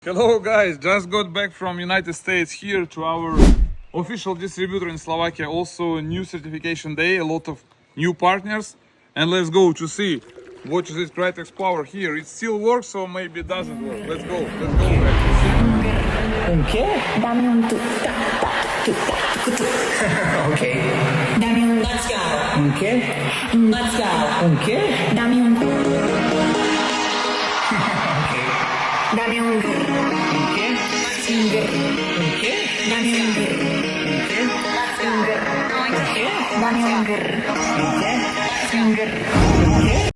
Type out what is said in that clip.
Hello guys, just got back from United States here to our official distributor in Slovakia. Also new certification day, a lot of new partners. And let's go to see what is this Krytex power here. It still works, so maybe it doesn't work. Let's go guys. Okay. Okay. Let's go. Okay. Let's go. Okay. Okay. Okay.